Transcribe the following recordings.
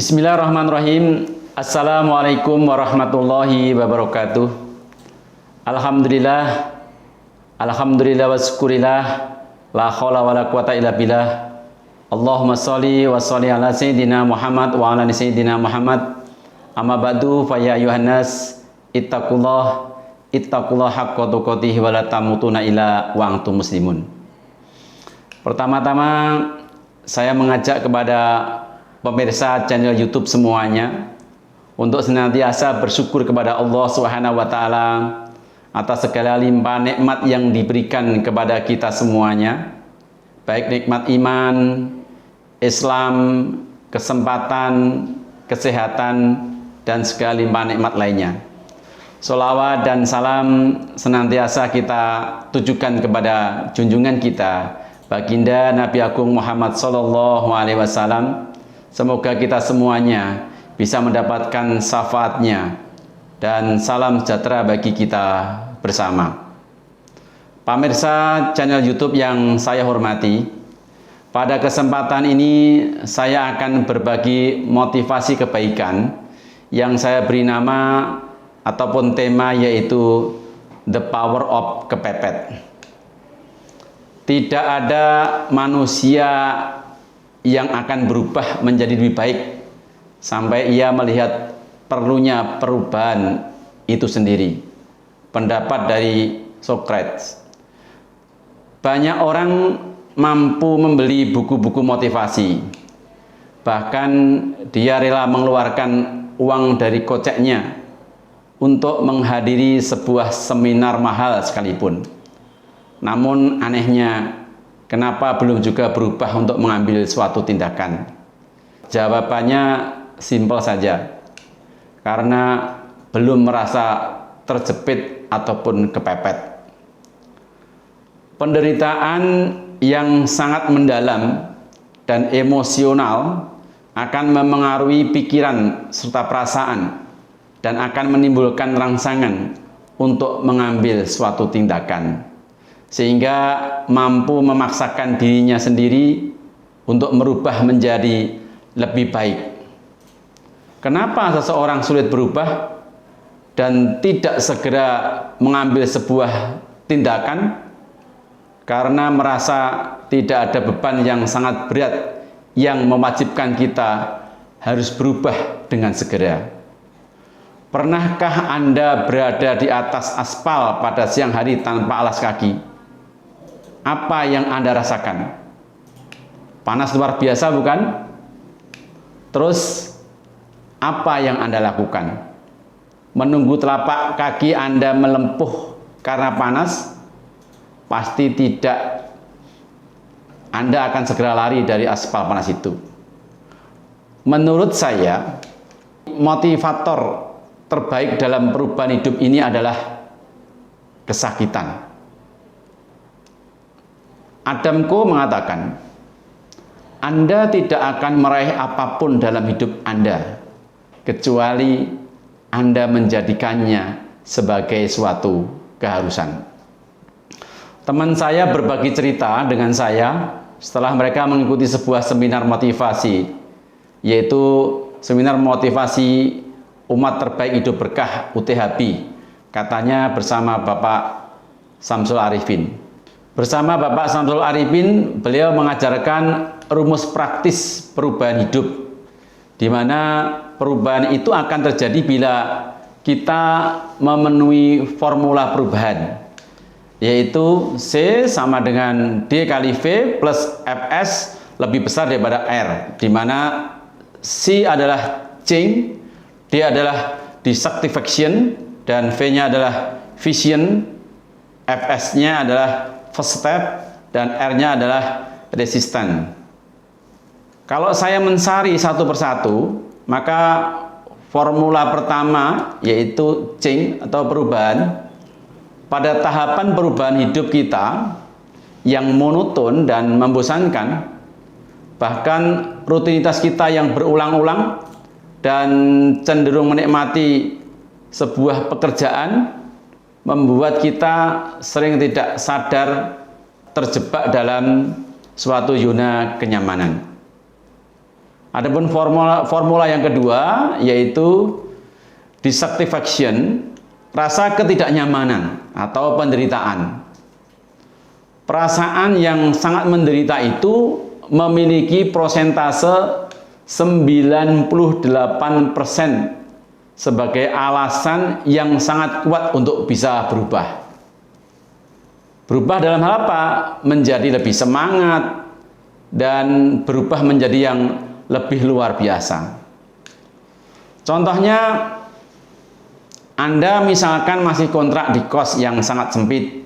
Bismillahirrahmanirrahim. Assalamualaikum warahmatullahi wabarakatuh. Alhamdulillah. Alhamdulillah wa syukurillah. La haula wa la quwata illa billah. Allahumma sholli wa sholli ala sayyidina Muhammad wa ala sayyidina Muhammad. Amma ba'du fa ya ayuhan nas ittaqullah haqqa tuqatih wa la tamutunna illa wa antum muslimun. Pertama-tama saya mengajak kepada pemirsa channel YouTube semuanya untuk senantiasa bersyukur kepada Allah Subhanahu wa taala atas segala limpah nikmat yang diberikan kepada kita semuanya, baik nikmat iman, Islam, kesempatan, kesehatan, dan segala limpah nikmat lainnya. Sholawat dan salam senantiasa kita tujukan kepada junjungan kita, baginda Nabi Agung Muhammad Sallallahu Alaihi Wasallam. Semoga kita semuanya bisa mendapatkan syafaatnya dan salam sejahtera bagi kita bersama. Pemirsa channel YouTube yang saya hormati, pada kesempatan ini saya akan berbagi motivasi kebaikan yang saya beri nama ataupun tema yaitu The Power of Kepepet. Tidak ada manusia yang akan berubah menjadi lebih baik sampai ia melihat perlunya perubahan itu sendiri. Pendapat dari Socrates. Banyak orang mampu membeli buku-buku motivasi, bahkan dia rela mengeluarkan uang dari koceknya untuk menghadiri sebuah seminar mahal sekalipun. Namun anehnya, kenapa belum juga berubah untuk mengambil suatu tindakan? Jawabannya simpel saja. Karena belum merasa terjepit ataupun kepepet. Penderitaan yang sangat mendalam dan emosional akan memengaruhi pikiran serta perasaan dan akan menimbulkan rangsangan untuk mengambil suatu tindakan, sehingga mampu memaksakan dirinya sendiri untuk merubah menjadi lebih baik. Kenapa seseorang sulit berubah dan tidak segera mengambil sebuah tindakan? Karena merasa tidak ada beban yang sangat berat yang mewajibkan kita harus berubah dengan segera. Pernahkah Anda berada di atas aspal pada siang hari tanpa alas kaki? Apa yang Anda rasakan? Panas luar biasa bukan? Terus apa yang Anda lakukan? Menunggu telapak kaki Anda melempuh karena panas? Pasti tidak. Anda akan segera lari dari aspal panas itu. Menurut saya, motivator terbaik dalam perubahan hidup ini adalah kesakitan. Adam Co mengatakan, Anda tidak akan meraih apapun dalam hidup Anda kecuali Anda menjadikannya sebagai suatu keharusan. Teman saya berbagi cerita dengan saya setelah mereka mengikuti sebuah seminar motivasi, yaitu seminar motivasi Umat Terbaik Hidup Berkah UTHB, katanya bersama Bapak Samsul Arifin. Bersama Bapak Samsul Arifin, beliau mengajarkan rumus praktis perubahan hidup, di mana perubahan itu akan terjadi bila kita memenuhi formula perubahan, yaitu C sama dengan D kali V plus Fs lebih besar daripada R, di mana C adalah change, D adalah dissatisfaction, dan V-nya adalah vision, Fs-nya adalah first step, dan R-nya adalah resistance. Kalau saya mensari satu persatu, maka formula pertama yaitu change atau perubahan. Pada tahapan perubahan hidup kita yang monoton dan membosankan, bahkan rutinitas kita yang berulang-ulang dan cenderung menikmati sebuah pekerjaan, membuat kita sering tidak sadar terjebak dalam suatu zona kenyamanan. Adapun formula yang kedua yaitu dissatisfaction, rasa ketidaknyamanan atau penderitaan. Perasaan yang sangat menderita itu memiliki prosentase 98% sebagai alasan yang sangat kuat untuk bisa berubah. Berubah dalam hal apa? Menjadi lebih semangat dan berubah menjadi yang lebih luar biasa. Contohnya, Anda misalkan masih kontrak di kos yang sangat sempit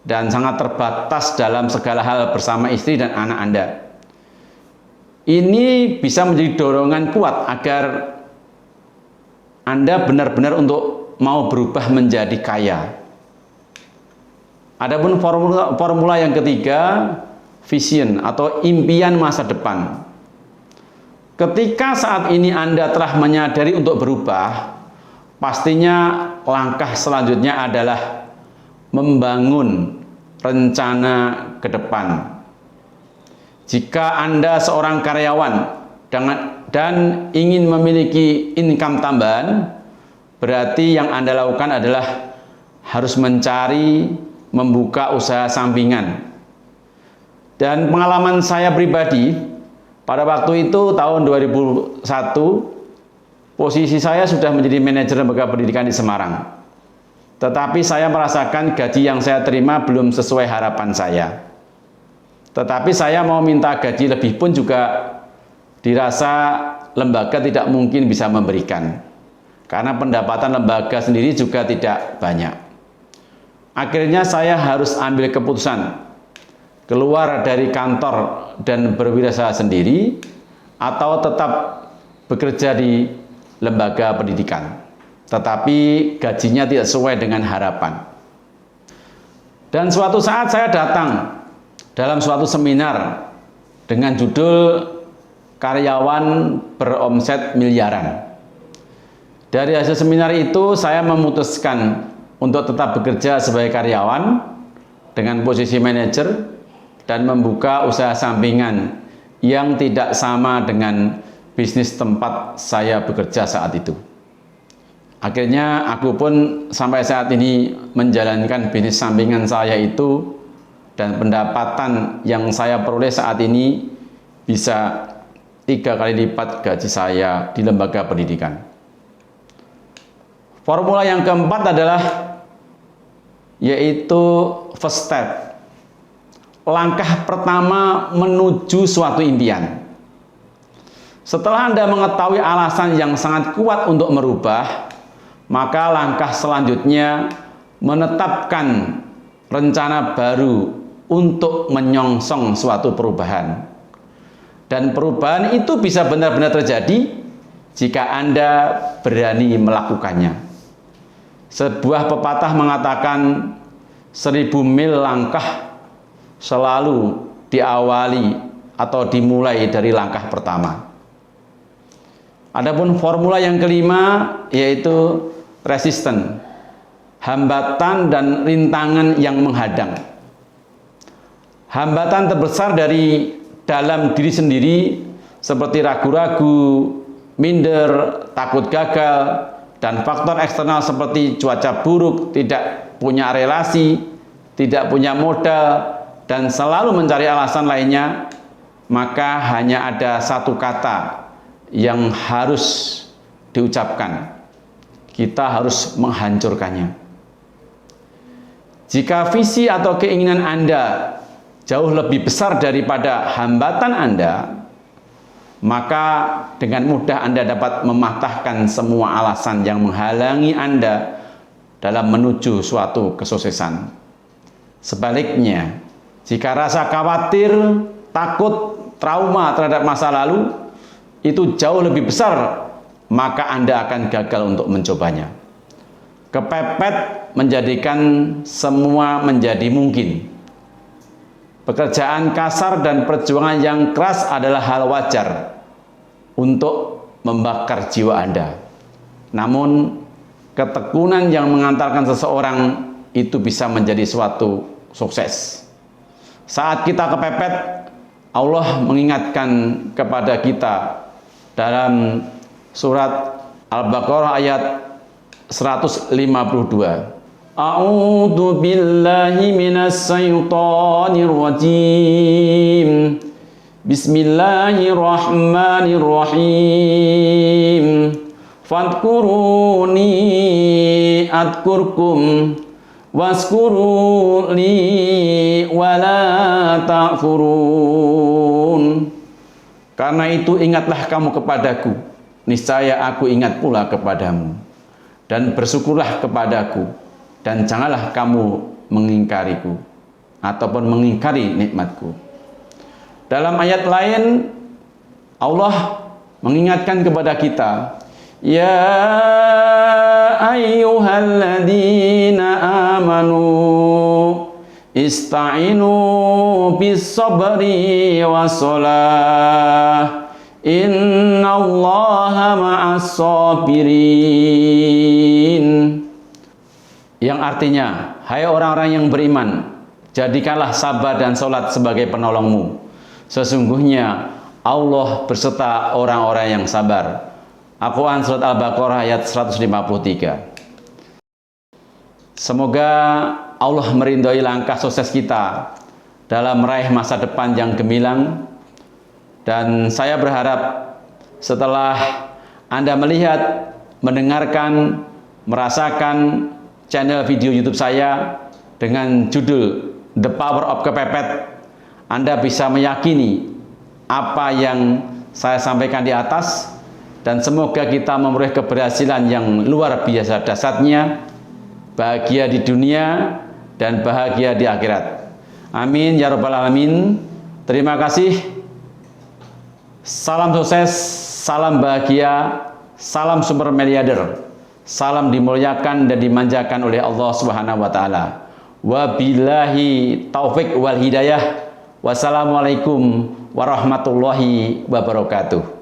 dan sangat terbatas dalam segala hal bersama istri dan anak Anda. Ini bisa menjadi dorongan kuat agar Anda benar-benar untuk mau berubah menjadi kaya. Adapun formula yang ketiga, vision atau impian masa depan. Ketika saat ini Anda telah menyadari untuk berubah, pastinya langkah selanjutnya adalah membangun rencana ke depan. Jika Anda seorang karyawan dan ingin memiliki income tambahan, berarti yang Anda lakukan adalah harus mencari, membuka usaha sampingan. Dan pengalaman saya pribadi, pada waktu itu tahun 2001, posisi saya sudah menjadi manajer lembaga pendidikan di Semarang. Tetapi saya merasakan gaji yang saya terima belum sesuai harapan saya. Tetapi saya mau minta gaji lebih pun juga dirasa lembaga tidak mungkin bisa memberikan. Karena pendapatan lembaga sendiri juga tidak banyak. Akhirnya saya harus ambil keputusan keluar dari kantor dan berwirausaha sendiri atau tetap bekerja di lembaga pendidikan. Tetapi gajinya tidak sesuai dengan harapan. Dan suatu saat saya datang dalam suatu seminar dengan judul karyawan beromset miliaran. Dari hasil seminar itu saya memutuskan untuk tetap bekerja sebagai karyawan dengan posisi manajer dan membuka usaha sampingan yang tidak sama dengan bisnis tempat saya bekerja saat itu. Akhirnya aku pun sampai saat ini menjalankan bisnis sampingan saya itu, dan pendapatan yang saya peroleh saat ini bisa 3 kali lipat gaji saya di lembaga pendidikan. Formula yang keempat adalah yaitu first step. Langkah pertama menuju suatu impian. Setelah Anda mengetahui alasan yang sangat kuat untuk merubah, maka langkah selanjutnya menetapkan rencana baru untuk menyongsong suatu perubahan. Dan perubahan itu bisa benar-benar terjadi jika Anda berani melakukannya. Sebuah pepatah mengatakan 1000 mil langkah selalu diawali atau dimulai dari langkah pertama. Adapun formula yang kelima yaitu resisten, hambatan dan rintangan yang menghadang. Hambatan terbesar dari dalam diri sendiri seperti ragu-ragu, minder, takut gagal, dan faktor eksternal seperti cuaca buruk, tidak punya relasi, tidak punya modal, dan selalu mencari alasan lainnya, maka hanya ada satu kata yang harus diucapkan. Kita harus menghancurkannya. Jika visi atau keinginan Anda jauh lebih besar daripada hambatan Anda, maka dengan mudah Anda dapat mematahkan semua alasan yang menghalangi Anda dalam menuju suatu kesuksesan. Sebaliknya, jika rasa khawatir, takut, trauma terhadap masa lalu itu jauh lebih besar, maka Anda akan gagal untuk mencobanya. Kepepet menjadikan semua menjadi mungkin. Pekerjaan kasar dan perjuangan yang keras adalah hal wajar untuk membakar jiwa Anda. Namun, ketekunan yang mengantarkan seseorang itu bisa menjadi suatu sukses. Saat kita kepepet, Allah mengingatkan kepada kita dalam surat Al-Baqarah ayat 152. A'udzu billahi minas syaithanir rajim. Bismillahirrahmanirrahim. Fadkuruni adkurkum waskuru li wala ta'furun. Karena itu ingatlah kamu kepadaku, niscaya aku ingat pula kepadamu. Dan bersyukurlah kepadaku, dan janganlah kamu mengingkariku ataupun mengingkari nikmatku. Dalam ayat lain Allah mengingatkan kepada kita, ya ayyuhalladzina amanu ista'inu bis-sabri was-shalah innallaha ma'as-sabirin. Yang artinya, hai orang-orang yang beriman, jadikanlah sabar dan sholat sebagai penolongmu. Sesungguhnya Allah berserta orang-orang yang sabar. Al-Quran surat Al-Baqarah ayat 153. Semoga Allah merindai langkah sukses kita dalam meraih masa depan yang gemilang. Dan saya berharap setelah Anda melihat, mendengarkan, merasakan channel video YouTube saya dengan judul The Power of Kepepet, Anda bisa meyakini apa yang saya sampaikan di atas, dan semoga kita memperoleh keberhasilan yang luar biasa dahsyatnya, bahagia di dunia dan bahagia di akhirat. Amin ya rabbal alamin. Terima kasih. Salam sukses, salam bahagia, salam super miliarder. Salam dimuliakan dan dimanjakan oleh Allah Subhanahu wa taala. Wabillahi taufik wal hidayah. Wassalamualaikum warahmatullahi wabarakatuh.